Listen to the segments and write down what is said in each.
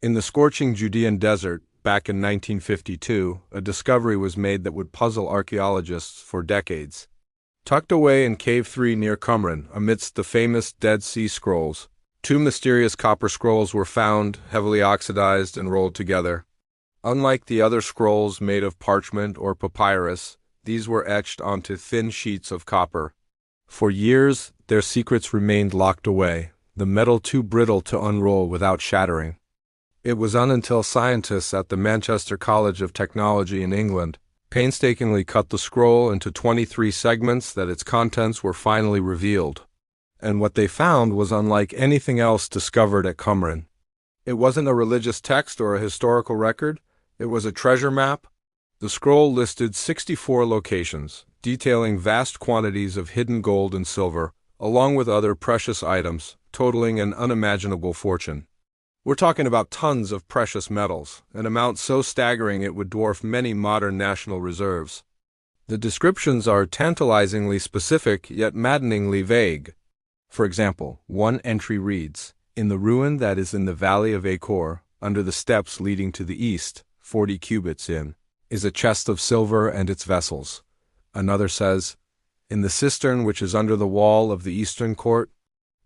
In the scorching Judean desert, back in 1952, a discovery was made that would puzzle archaeologists for decades. Tucked away in Cave 3 near Qumran, amidst the famous Dead Sea Scrolls, two mysterious copper scrolls were found, heavily oxidized and rolled together. Unlike the other scrolls made of parchment or papyrus, these were etched onto thin sheets of copper. For years, their secrets remained locked away, the metal too brittle to unroll without shattering. It was not until scientists at the Manchester College of Technology in England painstakingly cut the scroll into 23 segments that its contents were finally revealed. And what they found was unlike anything else discovered at Qumran. It wasn't a religious text or a historical record, it was a treasure map. The scroll listed 64 locations, detailing vast quantities of hidden gold and silver, along with other precious items, totaling an unimaginable fortune. We're talking about tons of precious metals, an amount so staggering it would dwarf many modern national reserves. The descriptions are tantalizingly specific yet maddeningly vague. For example, one entry reads, "In the ruin that is in the valley of Achor, under the steps leading to the east, 40 cubits in, is a chest of silver and its vessels." Another says, "In the cistern which is under the wall of the eastern court,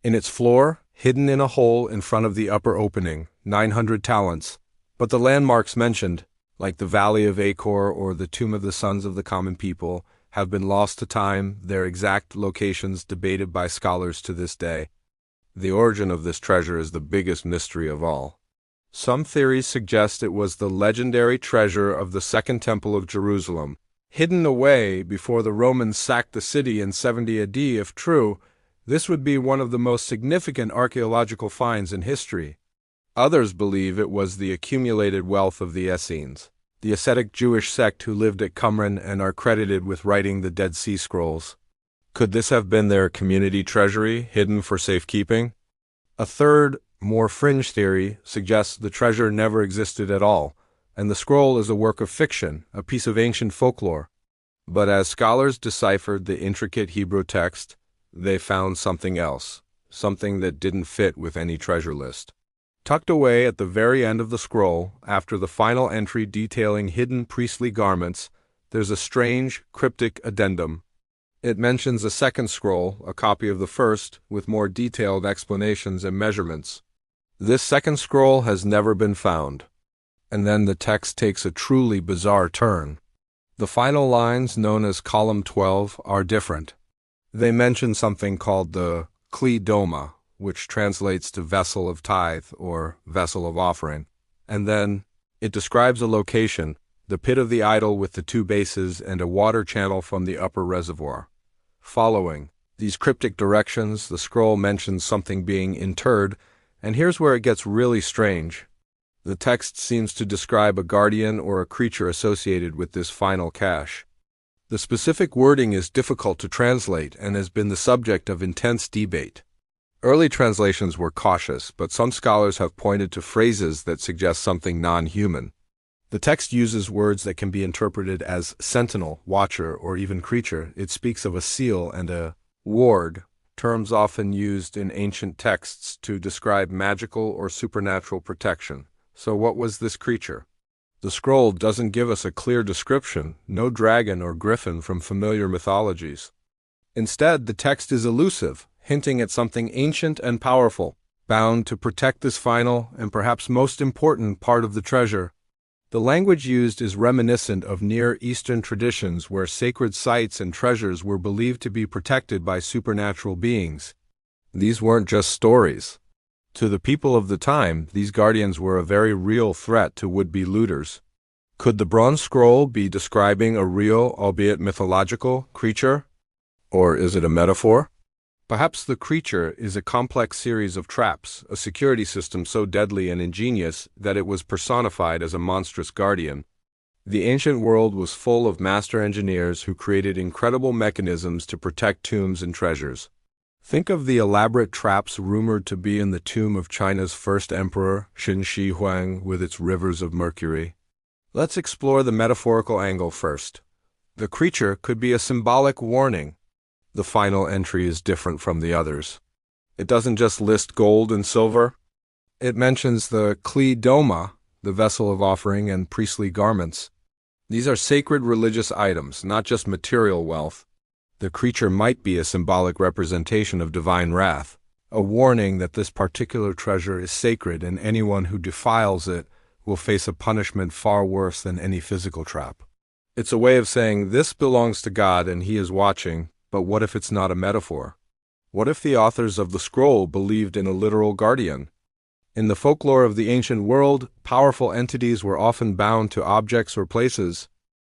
in its floor, hidden in a hole in front of the upper opening, 900 talents." But the landmarks mentioned, like the Valley of Achor or the Tomb of the Sons of the Common People, have been lost to time, their exact locations debated by scholars to this day. The origin of this treasure is the biggest mystery of all. Some theories suggest it was the legendary treasure of the Second Temple of Jerusalem, hidden away before the Romans sacked the city in 70 AD. If true, this would be one of the most significant archaeological finds in history. Others believe it was the accumulated wealth of the Essenes, the ascetic Jewish sect who lived at Qumran and are credited with writing the Dead Sea Scrolls. Could this have been their community treasury, hidden for safekeeping? A third, more fringe theory suggests the treasure never existed at all, and the scroll is a work of fiction, a piece of ancient folklore. But as scholars deciphered the intricate Hebrew text, they found something else, something that didn't fit with any treasure list. Tucked away at the very end of the scroll, after the final entry detailing hidden priestly garments, there's a strange, cryptic addendum. It mentions a second scroll, a copy of the first, with more detailed explanations and measurements. This second scroll has never been found. And then the text takes a truly bizarre turn. The final lines, known as column 12, are different. They mention something called the Kli Doma, which translates to vessel of tithe or vessel of offering. And then it describes a location, the pit of the idol with the two bases and a water channel from the upper reservoir. Following these cryptic directions, the scroll mentions something being interred, and here's where it gets really strange. The text seems to describe a guardian or a creature associated with this final cache. The specific wording is difficult to translate and has been the subject of intense debate. Early translations were cautious, but some scholars have pointed to phrases that suggest something non-human. The text uses words that can be interpreted as sentinel, watcher, or even creature. It speaks of a seal and a ward, terms often used in ancient texts to describe magical or supernatural protection. So what was this creature? The scroll doesn't give us a clear description, no dragon or griffin from familiar mythologies. Instead, the text is elusive, hinting at something ancient and powerful, bound to protect this final and perhaps most important part of the treasure. The language used is reminiscent of Near Eastern traditions where sacred sites and treasures were believed to be protected by supernatural beings. These weren't just stories. To the people of the time, these guardians were a very real threat to would-be looters. Could the bronze scroll be describing a real, albeit mythological, creature? Or is it a metaphor? Perhaps the creature is a complex series of traps, a security system so deadly and ingenious that it was personified as a monstrous guardian. The ancient world was full of master engineers who created incredible mechanisms to protect tombs and treasures. Think of the elaborate traps rumored to be in the tomb of China's first emperor, Qin Shi Huang, with its rivers of mercury. Let's explore the metaphorical angle first. The creature could be a symbolic warning. The final entry is different from the others. It doesn't just list gold and silver. It mentions the Kli Doma, the vessel of offering, and priestly garments. These are sacred religious items, not just material wealth. The creature might be a symbolic representation of divine wrath, a warning that this particular treasure is sacred and anyone who defiles it will face a punishment far worse than any physical trap. It's a way of saying this belongs to God and He is watching, but what if it's not a metaphor? What if the authors of the scroll believed in a literal guardian? In the folklore of the ancient world, powerful entities were often bound to objects or places.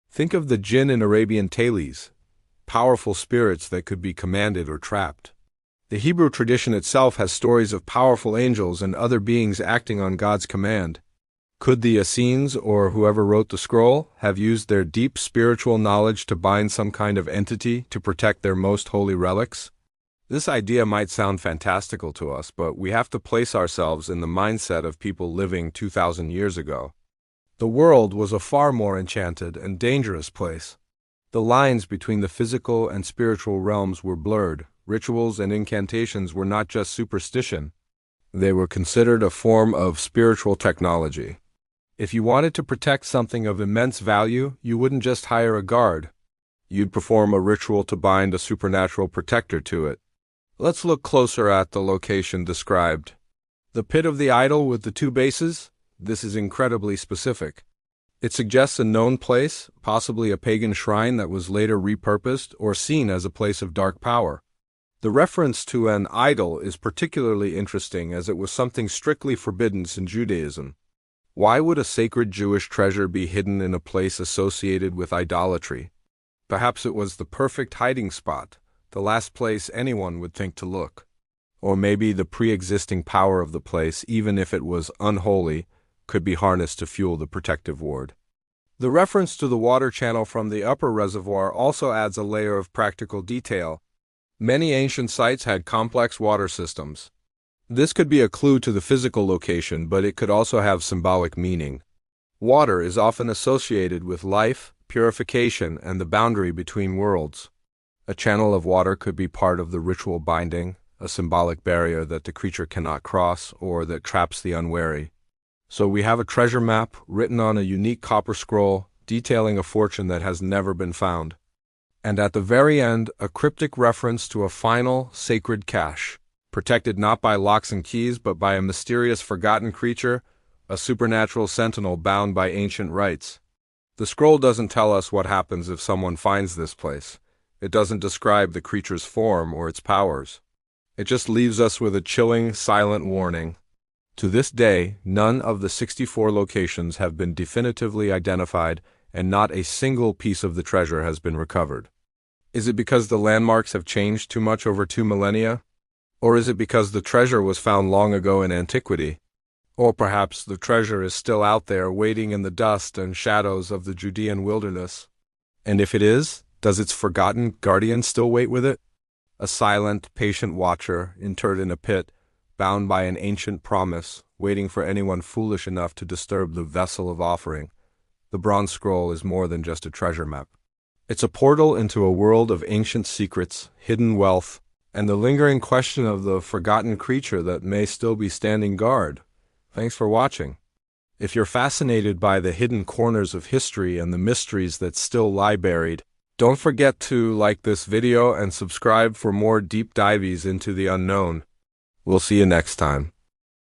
Think of the jinn in Arabian tales, powerful spirits that could be commanded or trapped. The Hebrew tradition itself has stories of powerful angels and other beings acting on God's command. Could the Essenes, or whoever wrote the scroll, have used their deep spiritual knowledge to bind some kind of entity to protect their most holy relics? This idea might sound fantastical to us, but we have to place ourselves in the mindset of people living 2,000 years ago. The world was a far more enchanted and dangerous place. The lines between the physical and spiritual realms were blurred. Rituals and incantations were not just superstition. They were considered a form of spiritual technology. If you wanted to protect something of immense value, you wouldn't just hire a guard. You'd perform a ritual to bind a supernatural protector to it. Let's look closer at the location described. The pit of the idol with the two bases? This is incredibly specific. It suggests a known place, possibly a pagan shrine that was later repurposed or seen as a place of dark power. The reference to an idol is particularly interesting as it was something strictly forbidden in Judaism. Why would a sacred Jewish treasure be hidden in a place associated with idolatry? Perhaps it was the perfect hiding spot, the last place anyone would think to look. Or maybe the pre-existing power of the place, even if it was unholy, could be harnessed to fuel the protective ward. The reference to the water channel from the upper reservoir also adds a layer of practical detail. Many ancient sites had complex water systems. This could be a clue to the physical location, but it could also have symbolic meaning. Water is often associated with life, purification, and the boundary between worlds. A channel of water could be part of the ritual binding, a symbolic barrier that the creature cannot cross or that traps the unwary. So we have a treasure map written on a unique copper scroll detailing a fortune that has never been found. And at the very end, a cryptic reference to a final, sacred cache, protected not by locks and keys but by a mysterious forgotten creature, a supernatural sentinel bound by ancient rites. The scroll doesn't tell us what happens if someone finds this place. It doesn't describe the creature's form or its powers. It just leaves us with a chilling, silent warning. To this day, none of the 64 locations have been definitively identified, and not a single piece of the treasure has been recovered. Is it because the landmarks have changed too much over 2 millennia? Or is it because the treasure was found long ago in antiquity? Or perhaps the treasure is still out there waiting in the dust and shadows of the Judean wilderness? And if it is, does its forgotten guardian still wait with it? A silent, patient watcher, interred in a pit, bound by an ancient promise, waiting for anyone foolish enough to disturb the vessel of offering. The bronze scroll is more than just a treasure map. It's a portal into a world of ancient secrets, hidden wealth, and the lingering question of the forgotten creature that may still be standing guard. Thanks for watching. If you're fascinated by the hidden corners of history and the mysteries that still lie buried, don't forget to like this video and subscribe for more deep dives into the unknown. We'll see you next time.